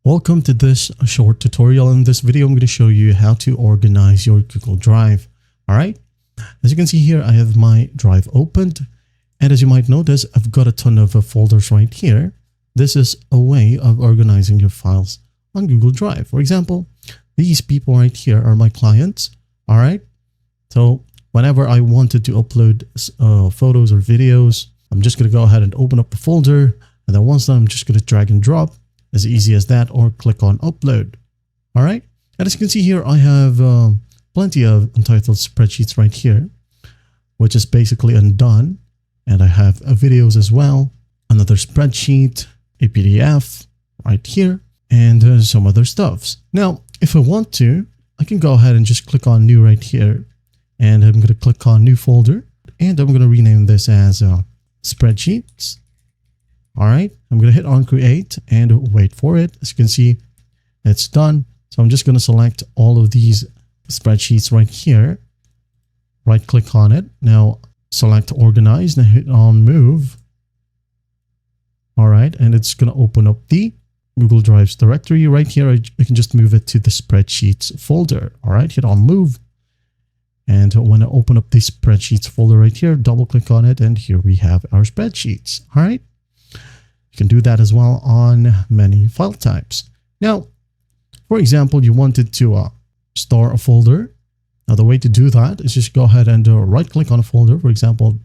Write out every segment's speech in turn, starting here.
Welcome to this short tutorial. In this video, I'm going to show you how to organize your Google Drive. All right. As you can see here, I have my drive opened. And as you might notice, I've got a ton of folders right here. This is a way of organizing your files on Google Drive. For example, these people right here are my clients. All right. So whenever I wanted to upload photos or videos, I'm just going to go ahead and open up the folder. And then once done, I'm just going to drag and drop. As easy as that, or click on upload. All right. And as you can see here, I have plenty of untitled spreadsheets right here, which is basically undone. And I have videos as well, another spreadsheet, a PDF right here, and some other stuffs. Now, if I want to, I can go ahead and just click on new right here. And I'm going to click on new folder. And I'm going to rename this as spreadsheets. All right, I'm going to hit on create and wait for it. As you can see, it's done. So I'm just going to select all of these spreadsheets right here. Right click on it. Now select organize and hit on move. All right, and it's going to open up the Google Drive's directory right here. I can just move it to the spreadsheets folder. All right, hit on move. And when I open up the spreadsheets folder right here, double click on it. And here we have our spreadsheets. All right. You can do that as well on many file types. Now, for example, you wanted to store a folder. Now, the way to do that is just go ahead and right click on a folder. For example,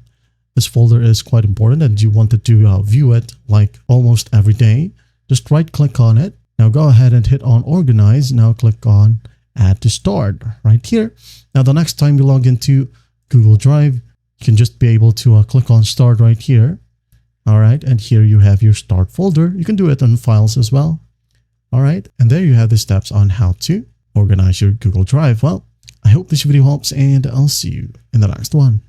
this folder is quite important and you wanted to view it like almost every day. Just right click on it. Now go ahead and hit on organize. Now click on add to start right here. Now, the next time you log into Google Drive, you can just be able to click on start right here. All right, and here you have your start folder. You can do it on files as well. All right, and there you have the steps on how to organize your Google Drive. Well, I hope this video helps and I'll see you in the next one.